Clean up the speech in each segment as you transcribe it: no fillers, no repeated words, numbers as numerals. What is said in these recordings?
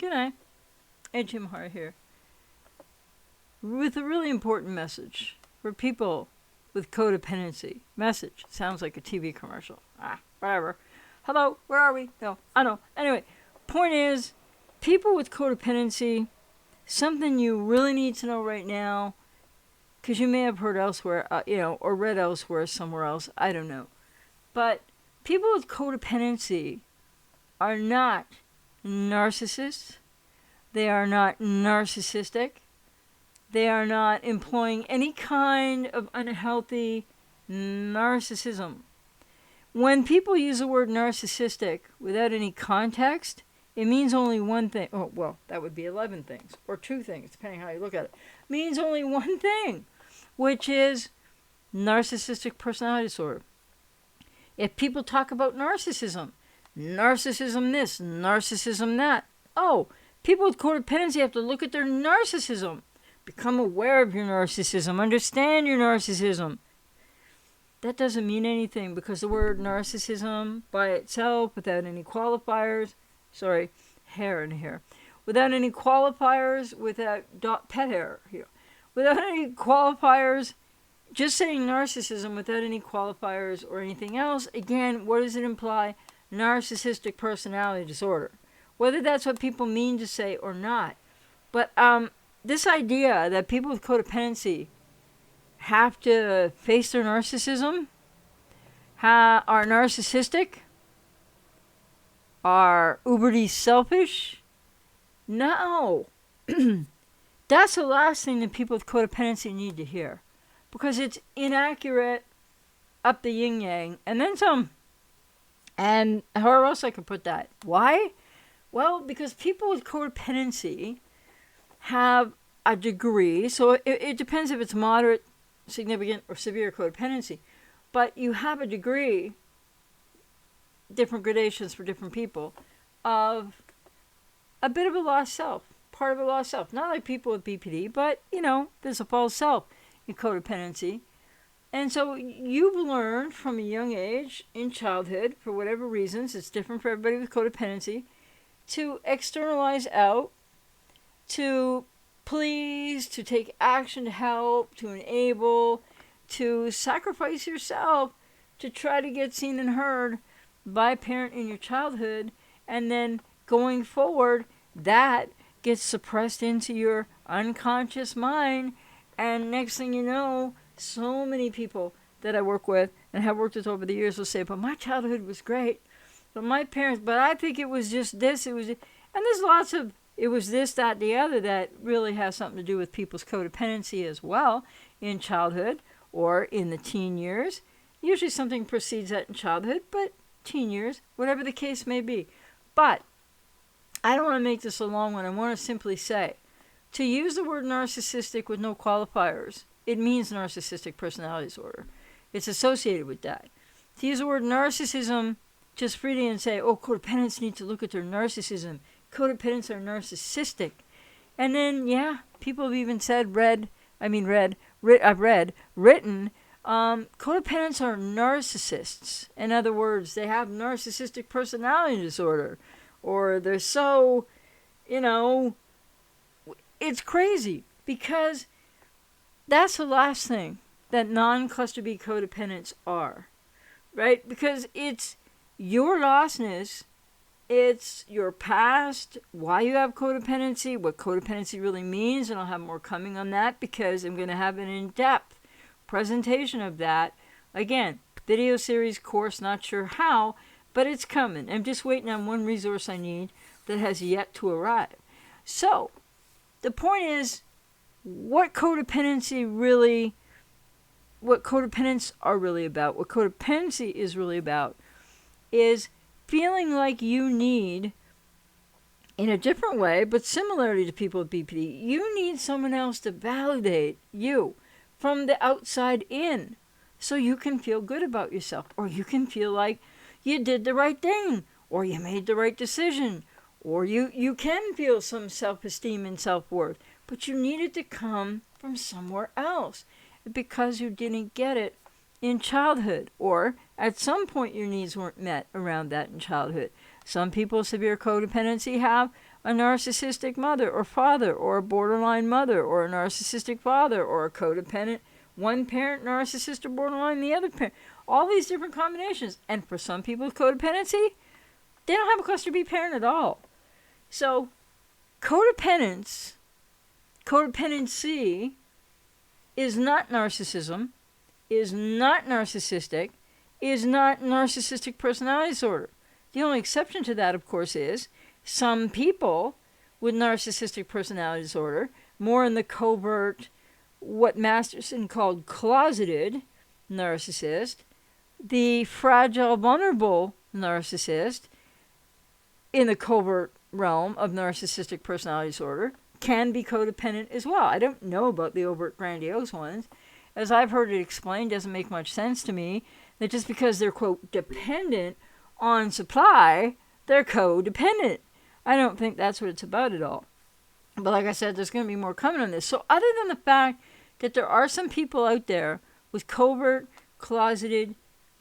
G'day. Hey, Jim Hart here. With a really important message for people with codependency. Message. Sounds like a TV commercial. Whatever. Hello, where are we? No, I know. Anyway, point is, people with codependency, something you really need to know right now, because you may have heard elsewhere, or read elsewhere, somewhere else, I don't know. But people with codependency are not narcissists. They are not narcissistic. They are not employing any kind of unhealthy narcissism. When people use the word narcissistic without any context, it means only one thing. Oh, well, that would be 11 things, or 2 things, depending how you look at it. It means only one thing, which is narcissistic personality disorder. If people talk about narcissism this, narcissism that, people with codependency have to look at their narcissism. Become aware of your narcissism. Understand your narcissism. That doesn't mean anything because the word narcissism by itself, without any qualifiers, hair in here, without any qualifiers, without pet hair here, without any qualifiers, just saying narcissism without any qualifiers or anything else, again, what does it imply? Narcissistic personality disorder. Whether that's what people mean to say or not. But this idea that people with codependency have to face their narcissism, are narcissistic, are uberly selfish, no. That's the last thing that people with codependency need to hear. Because it's inaccurate, up the yin-yang, and then some. And however else I could put that. Why? Well, because people with codependency have a degree, so it depends if it's moderate, significant, or severe codependency, but you have a degree, different gradations for different people, of a bit of a lost self, part of a lost self. Not like people with BPD, but, there's a false self in codependency. And so you've learned from a young age, in childhood, for whatever reasons, it's different for everybody with codependency, to externalize out, to please, to take action to help, to enable, to sacrifice yourself to try to get seen and heard by a parent in your childhood, and then going forward, that gets suppressed into your unconscious mind, and next thing you know, so many people that I work with and have worked with over the years will say, but my childhood was great, but my parents, but I think it was just this, and there's lots of it was this, that, the other that really has something to do with people's codependency as well in childhood or in the teen years. Usually something precedes that in childhood, but teen years, whatever the case may be. But I don't want to make this a long one. I want to simply say, to use the word narcissistic with no qualifiers, it means narcissistic personality disorder. It's associated with that. To use the word narcissism just freely and say, codependents need to look at their narcissism. Codependents are narcissistic. And then, people have even said, written, codependents are narcissists. In other words, they have narcissistic personality disorder. Or they're so, it's crazy. Because that's the last thing that non-cluster B codependents are. Right? Because it's your lostness. It's your past, why you have codependency, what codependency really means, and I'll have more coming on that because I'm going to have an in-depth presentation of that. Again, video series, course, not sure how, but it's coming. I'm just waiting on one resource I need that has yet to arrive. So, the point is, what codependents are really about, what codependency is really about, is feeling like you need, in a different way, but similarly to people with BPD, you need someone else to validate you from the outside in so you can feel good about yourself, or you can feel like you did the right thing, or you made the right decision, or you can feel some self-esteem and self-worth, but you need it to come from somewhere else because you didn't get it in childhood, or at some point your needs weren't met around that in childhood. Some people with severe codependency have a narcissistic mother or father, or a borderline mother, or a narcissistic father, or a codependent one parent narcissist or borderline the other parent. All these different combinations. And for some people with codependency, they don't have a cluster B parent at all. So codependency is not narcissism, is not narcissistic, is not narcissistic personality disorder. The only exception to that, of course, is some people with narcissistic personality disorder, more in the covert, what Masterson called closeted narcissist, the fragile, vulnerable narcissist in the covert realm of narcissistic personality disorder can be codependent as well. I don't know about the overt grandiose ones. As I've heard it explained, doesn't make much sense to me that just because they're, quote, dependent on supply, they're codependent. I don't think that's what it's about at all. But like I said, there's going to be more coming on this. So other than the fact that there are some people out there with covert, closeted,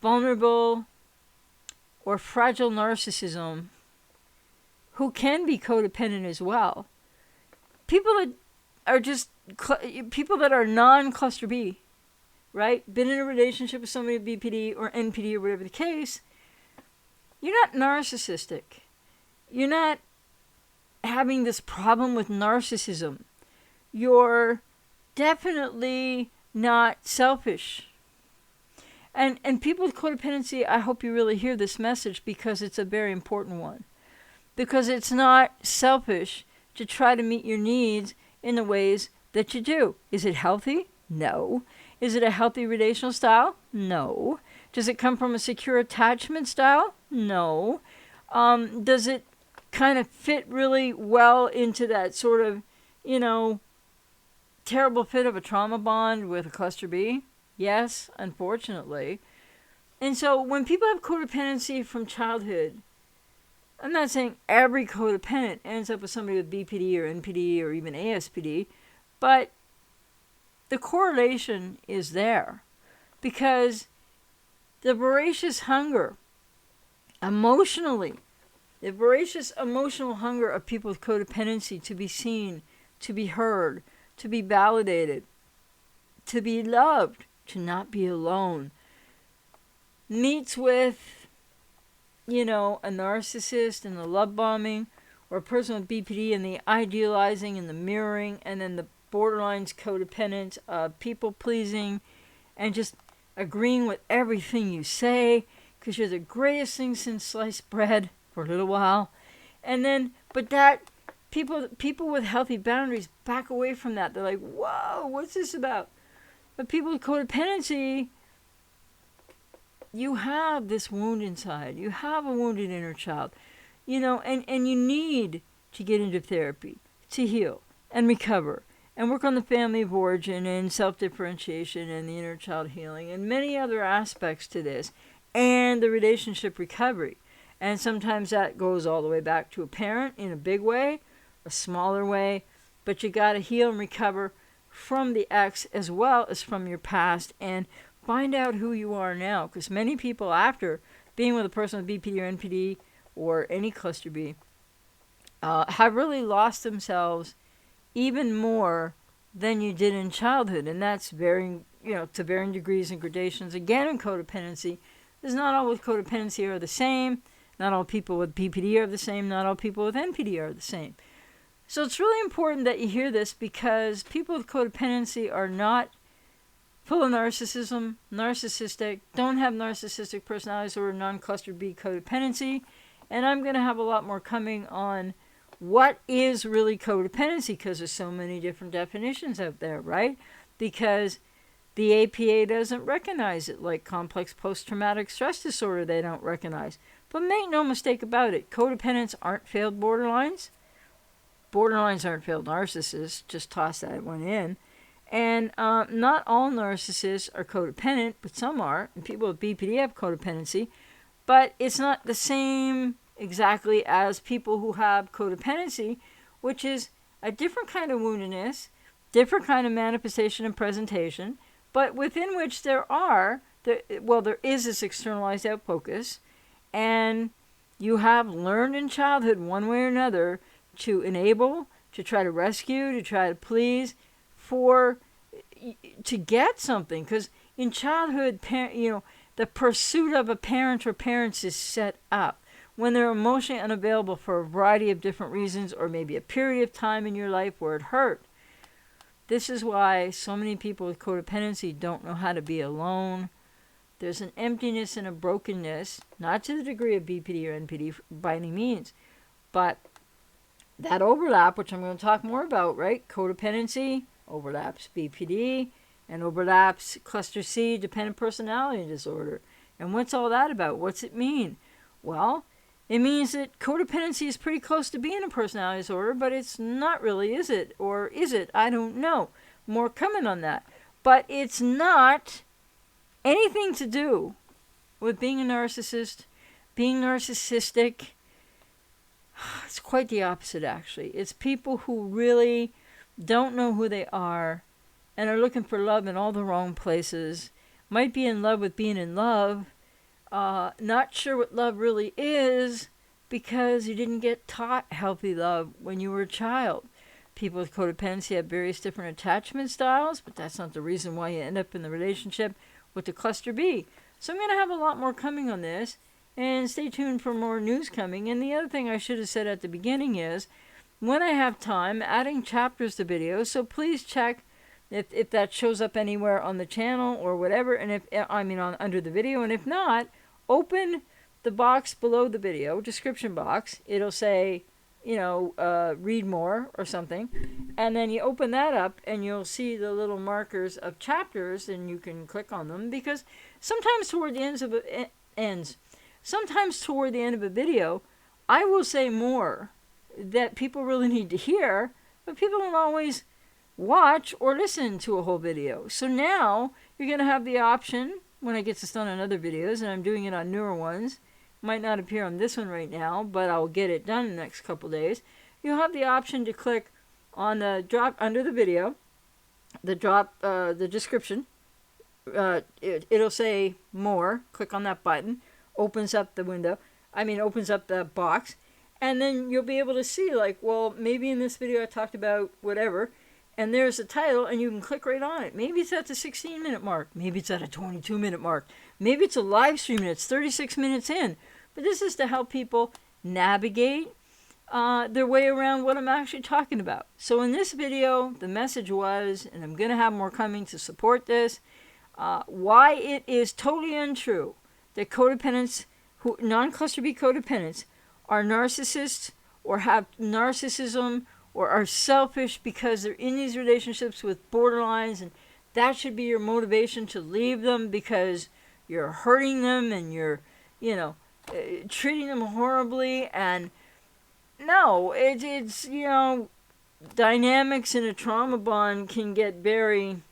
vulnerable, or fragile narcissism who can be codependent as well, people that are just people that are non-cluster B, right? Been in a relationship with somebody with BPD or NPD or whatever the case, you're not narcissistic. You're not having this problem with narcissism. You're definitely not selfish. And people with codependency, I hope you really hear this message because it's a very important one. Because it's not selfish to try to meet your needs in the ways that you do. Is it healthy? No. Is it a healthy relational style? No. Does it come from a secure attachment style? No. Does it kind of fit really well into that sort of, terrible fit of a trauma bond with a cluster B? Yes, unfortunately. And so when people have codependency from childhood, I'm not saying every codependent ends up with somebody with BPD or NPD or even ASPD, but the correlation is there because the voracious hunger, emotionally, the voracious emotional hunger of people with codependency to be seen, to be heard, to be validated, to be loved, to not be alone, meets with, a narcissist and the love bombing, or a person with BPD and the idealizing and the mirroring, and then the borderlines codependent, people pleasing, and just agreeing with everything you say, because you're the greatest thing since sliced bread for a little while. And then, but that, people with healthy boundaries back away from that. They're like, whoa, what's this about? But people with codependency, you have this wound inside. You have a wounded inner child, and you need to get into therapy to heal and recover and work on the family of origin and self-differentiation and the inner child healing and many other aspects to this and the relationship recovery. And sometimes that goes all the way back to a parent in a big way, a smaller way, but you got to heal and recover from the ex as well as from your past and find out who you are now. Because many people, after being with a person with BPD or NPD or any cluster B, have really lost themselves even more than you did in childhood. And that's varying, to varying degrees and gradations. Again, in codependency, because not all with codependency are the same. Not all people with BPD are the same. Not all people with NPD are the same. So it's really important that you hear this because people with codependency are not full of narcissism, narcissistic, don't have narcissistic personalities or non-cluster B codependency. And I'm going to have a lot more coming on what is really codependency because there's so many different definitions out there, right? Because the APA doesn't recognize it, like complex post-traumatic stress disorder they don't recognize. But make no mistake about it, codependents aren't failed borderlines. Borderlines aren't failed narcissists, just toss that one in. And not all narcissists are codependent, but some are. And people with BPD have codependency. But it's not the same exactly as people who have codependency, which is a different kind of woundedness, different kind of manifestation and presentation, but within which there is this externalized out focus, and You have learned in childhood one way or another to enable, to try to rescue, to try to please, for to get something. Because in childhood, the pursuit of a parent or parents is set up when they're emotionally unavailable for a variety of different reasons, or maybe a period of time in your life where it hurt. This is why so many people with codependency don't know how to be alone. There's an emptiness and a brokenness, not to the degree of BPD or NPD by any means, but that overlap, which I'm going to talk more about, right? Codependency overlaps BPD and overlaps cluster C, dependent personality disorder. And what's all that about? What's it mean? Well, it means that codependency is pretty close to being a personality disorder, but it's not really, is it? Or is it? I don't know. More coming on that. But it's not anything to do with being a narcissist, being narcissistic. It's quite the opposite, actually. It's people who really don't know who they are and are looking for love in all the wrong places, might be in love with being in love, not sure what love really is because you didn't get taught healthy love when you were a child. People with codependency have various different attachment styles, but that's not the reason why you end up in the relationship with the cluster B. So I'm going to have a lot more coming on this, and stay tuned for more news coming. And the other thing I should have said at the beginning is, when I have time, adding chapters to videos, so please check if that shows up anywhere on the channel or whatever, and under the video, and if not, open the box below the video, description box. It'll say, read more or something, and then you open that up and you'll see the little markers of chapters, and you can click on them, because sometimes toward the end of a video, I will say more that people really need to hear, but people don't always watch or listen to a whole video. So now you're going to have the option, when I get this done on other videos, and I'm doing it on newer ones, might not appear on this one right now, but I'll get it done in the next couple days. You'll have the option to click on the drop under the video, the description. It'll say more. Click on that button. Opens up the box, and then you'll be able to see, like, well, maybe in this video I talked about whatever, and there's the title, and you can click right on it. Maybe it's at the 16-minute mark. Maybe it's at a 22-minute mark. Maybe it's a live stream and it's 36 minutes in. But this is to help people navigate their way around what I'm actually talking about. So in this video, the message was, and I'm going to have more coming to support this, why it is totally untrue that codependents, non-cluster B codependents, are narcissists or have narcissism or are selfish because they're in these relationships with borderlines, and that should be your motivation to leave them because you're hurting them and you're, treating them horribly. And no, it's dynamics in a trauma bond can get very,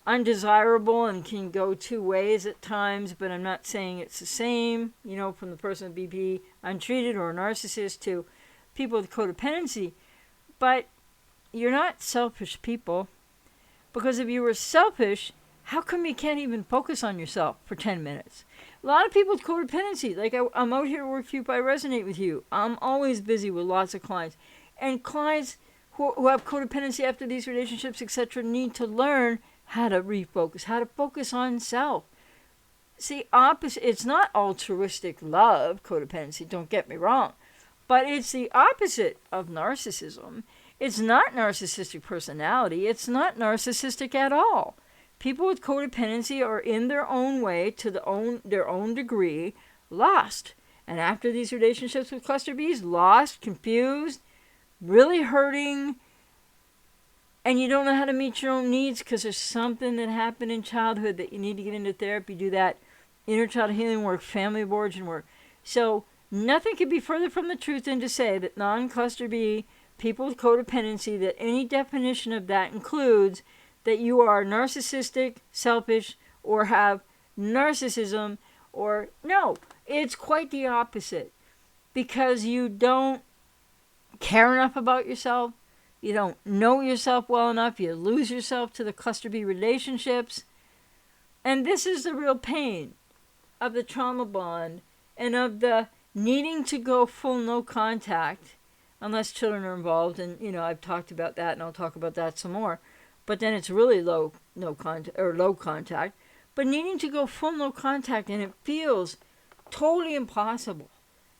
undesirable and can go two ways at times, but I'm not saying it's the same, from the person with BP untreated or a narcissist to people with codependency. But you're not selfish people, because if you were selfish, how come you can't even focus on yourself for 10 minutes? A lot of people with codependency, like I'm out here to work for you, but I resonate with you. I'm always busy with lots of clients. And clients who have codependency after these relationships, etc., need to learn how to refocus, how to focus on self. See, it's not altruistic love, codependency, don't get me wrong, but it's the opposite of narcissism. It's not narcissistic personality. It's not narcissistic at all. People with codependency are in their own way, to their own degree, lost. And after these relationships with cluster Bs, lost, confused, really hurting, and you don't know how to meet your own needs because there's something that happened in childhood that you need to get into therapy, do that inner child healing work, family of origin work. So nothing could be further from the truth than to say that non-cluster B people with codependency, that any definition of that includes that you are narcissistic, selfish, or have narcissism, or no, it's quite the opposite, because you don't care enough about yourself, you don't know yourself well enough, you lose yourself to the cluster B relationships, and this is the real pain of the trauma bond and of the needing to go full no contact, unless children are involved. And, I've talked about that, and I'll talk about that some more. But then it's really low contact. But needing to go full no contact, and it feels totally impossible.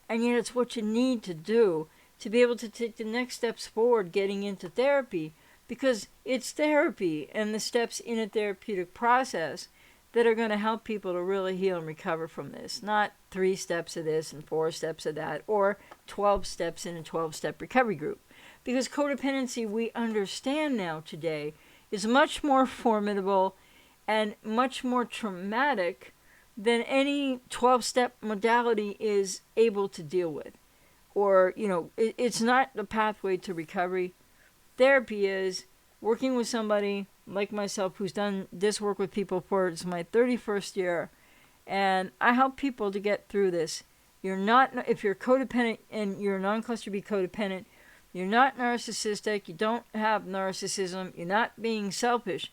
And yet it's what you need to do to be able to take the next steps forward getting into therapy, because it's therapy and the steps in a therapeutic process that are going to help people to really heal and recover from this. Not 3 steps of this and 4 steps of that, or 12 steps in a 12-step recovery group. Because codependency, we understand now today, is much more formidable and much more traumatic than any 12-step modality is able to deal with. Or, it's not the pathway to recovery. Therapy is working with somebody like myself who's done this work with people for, it's my 31st year, and I help people to get through this. If you're codependent and you're non-cluster B codependent, you're not narcissistic, you don't have narcissism, you're not being selfish.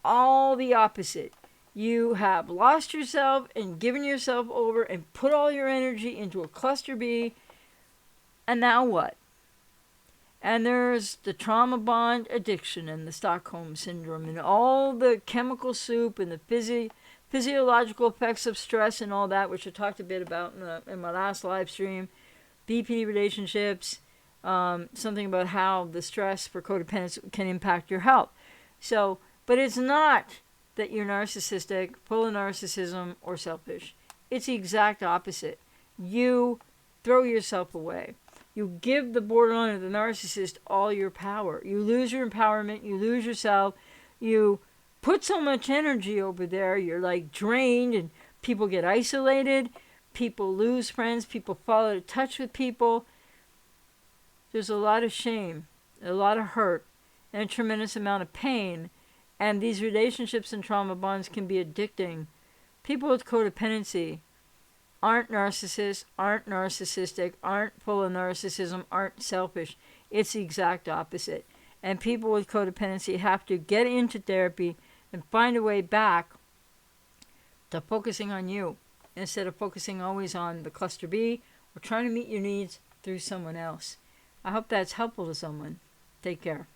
All the opposite. You have lost yourself and given yourself over and put all your energy into a cluster B, and now what? And there's the trauma bond addiction and the Stockholm syndrome and all the chemical soup and the physiological effects of stress and all that, which I talked a bit about in my last live stream. BPD relationships, something about how the stress for codependence can impact your health. So, but it's not that you're narcissistic, full of narcissism, or selfish. It's the exact opposite. You throw yourself away. You give the borderline or the narcissist all your power. You lose your empowerment. You lose yourself. You put so much energy over there. You're like drained, and people get isolated. People lose friends. People fall out of touch with people. There's a lot of shame, a lot of hurt, and a tremendous amount of pain. And these relationships and trauma bonds can be addicting. People with codependency aren't narcissists, aren't narcissistic, aren't full of narcissism, aren't selfish. It's the exact opposite. And people with codependency have to get into therapy and find a way back to focusing on you instead of focusing always on the cluster B or trying to meet your needs through someone else. I hope that's helpful to someone. Take care.